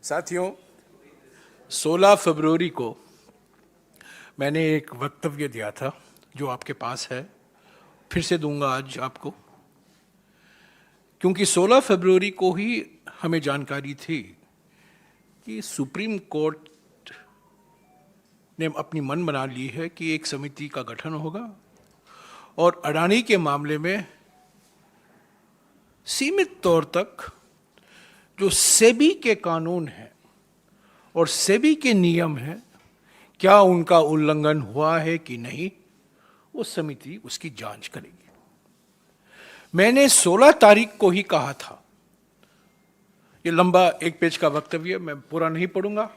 साथियों, 16 फरवरी को मैंने एक वक्तव्य दिया था जो आपके पास है, फिर से दूंगा आज आपको, क्योंकि 16 फरवरी को ही हमें जानकारी थी कि सुप्रीम कोर्ट ने अपनी मन बना ली है कि एक समिति का गठन होगा और अडानी के मामले में सीमित तौर तक जो सेबी के कानून हैं और सेबी के नियम हैं, क्या उनका उल्लंघन हुआ है कि नहीं, वो समिति उसकी जांच करेगी। मैंने 16 तारीख को ही कहा था। ये लंबा 1 पेज का वक्तव्य मैं पूरा नहीं पढ़ूंगा,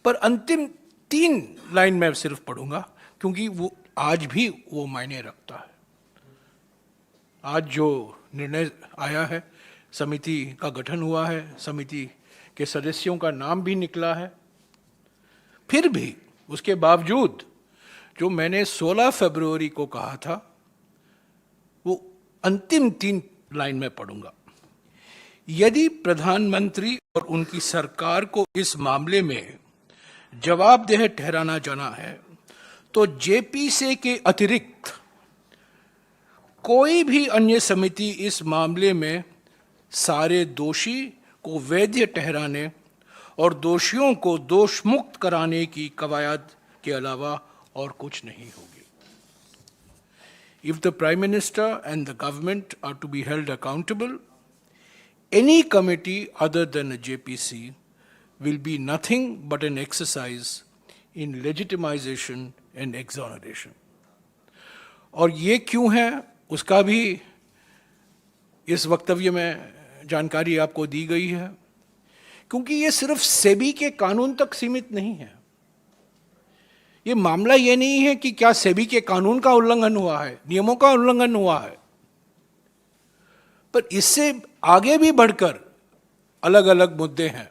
पर अंतिम 3 लाइन मैं सिर्फ पढ़ूंगा, क्योंकि वो आज भी वो मायने रखता है। आज जो निर्णय आया है, समिति का गठन हुआ है, समिति के सदस्यों का नाम भी निकला है, फिर भी उसके बावजूद जो मैंने 16 फरवरी को कहा था वो अंतिम 3 लाइन में पढ़ूंगा। यदि प्रधानमंत्री और उनकी सरकार को इस मामले में जवाबदेह ठहराना जाना है तो जेपीसी के अतिरिक्त कोई भी अन्य समिति इस मामले में सारे दोषी को वैध ठहराने और दोषियों को दोषमुक्त कराने की कवायद के अलावा और कुछ नहीं होगी। If the Prime Minister and the government are to be held accountable, any committee other than a JPC will be nothing but an exercise in legitimization and exoneration. और ये क्यों है उसका भी इस वक्तव्य में जानकारी आपको दी गई है, क्योंकि ये सिर्फ सेबी के कानून तक सीमित नहीं है। ये मामला ये नहीं है कि क्या सेबी के कानून का उल्लंघन हुआ है, नियमों का उल्लंघन हुआ है, पर इससे आगे भी बढ़कर अलग अलग मुद्दे हैं।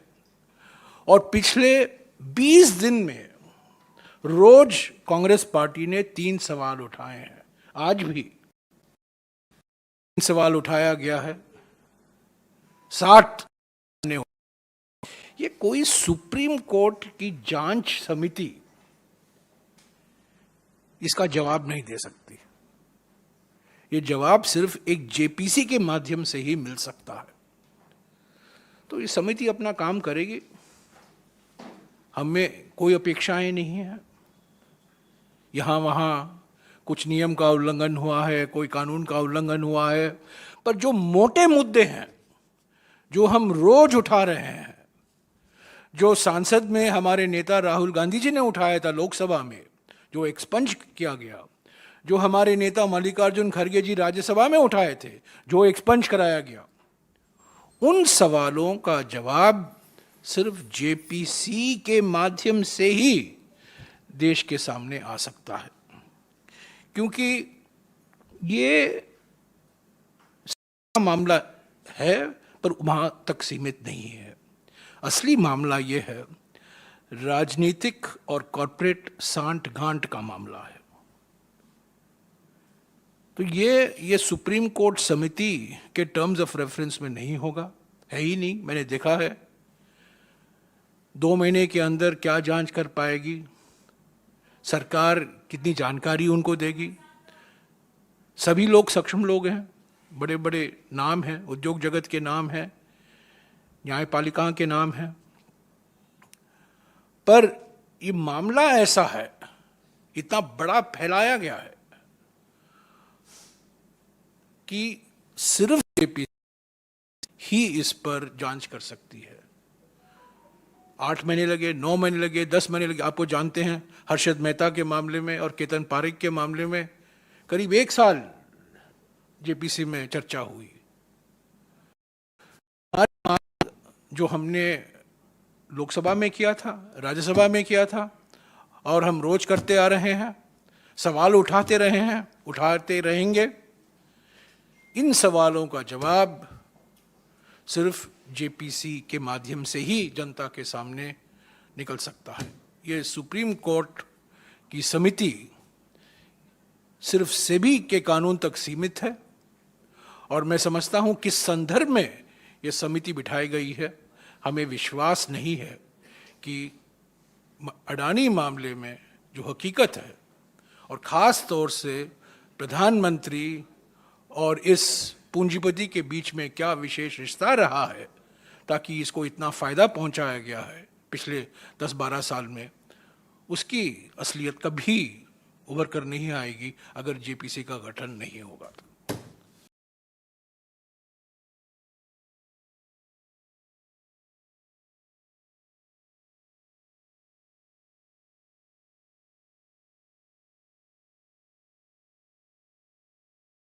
और पिछले 20 दिन में रोज कांग्रेस पार्टी ने 3 सवाल उठाए हैं। आज भी 3 सवाल उठाया गया है, 60 ने। ये कोई सुप्रीम कोर्ट की जांच समिति इसका जवाब नहीं दे सकती। ये जवाब सिर्फ एक जेपीसी के माध्यम से ही मिल सकता है। तो ये समिति अपना काम करेगी, हमें कोई अपेक्षाएं नहीं है। यहां वहां कुछ नियम का उल्लंघन हुआ है, कोई कानून का उल्लंघन हुआ है, पर जो मोटे मुद्दे हैं जो हम रोज उठा रहे हैं, जो सांसद में हमारे नेता राहुल गांधी जी ने उठाया था लोकसभा में, जो एक्सपंज किया गया, जो हमारे नेता मल्लिकार्जुन खड़गे जी राज्यसभा में उठाए थे, जो एक्सपंज कराया गया, उन सवालों का जवाब सिर्फ जेपीसी के माध्यम से ही देश के सामने आ सकता है। क्योंकि ये मामला है पर वहां तक सीमित नहीं है। असली मामला ये है राजनीतिक और कॉरपोरेट सांठ गांठ का मामला है। तो ये सुप्रीम कोर्ट समिति के टर्म्स ऑफ रेफरेंस में नहीं होगा, है ही नहीं। मैंने देखा है 2 महीने के अंदर क्या जांच कर पाएगी सरकार, कितनी जानकारी उनको देगी। सभी लोग सक्षम लोग हैं, बड़े बड़े नाम हैं, उद्योग जगत के नाम हैं, न्यायपालिका के नाम हैं, पर ये मामला ऐसा है, इतना बड़ा फैलाया गया है कि सिर्फ जेपीसी ही इस पर जांच कर सकती है। 8 महीने लगे, 9 महीने लगे, 10 महीने लगे। आपको जानते हैं हर्षद मेहता के मामले में और केतन पारेख के मामले में करीब 1 साल जेपीसी में चर्चा हुई। जो हमने लोकसभा में किया था, राज्यसभा में किया था, और हम रोज करते आ रहे हैं, सवाल उठाते रहे हैं, उठाते रहेंगे, इन सवालों का जवाब सिर्फ जेपीसी के माध्यम से ही जनता के सामने निकल सकता है। ये सुप्रीम कोर्ट की समिति सिर्फ सेबी के कानून तक सीमित है, और मैं समझता हूं किस संदर्भ में ये समिति बिठाई गई है हमें विश्वास नहीं है कि अडानी मामले में जो हकीकत है, और ख़ास तौर से प्रधानमंत्री और इस पूंजीपति के बीच में क्या विशेष रिश्ता रहा है ताकि इसको इतना फ़ायदा पहुंचाया गया है पिछले 10-12 साल में, उसकी असलियत कभी उभर कर नहीं आएगी अगर जेपीसी का गठन नहीं होगा।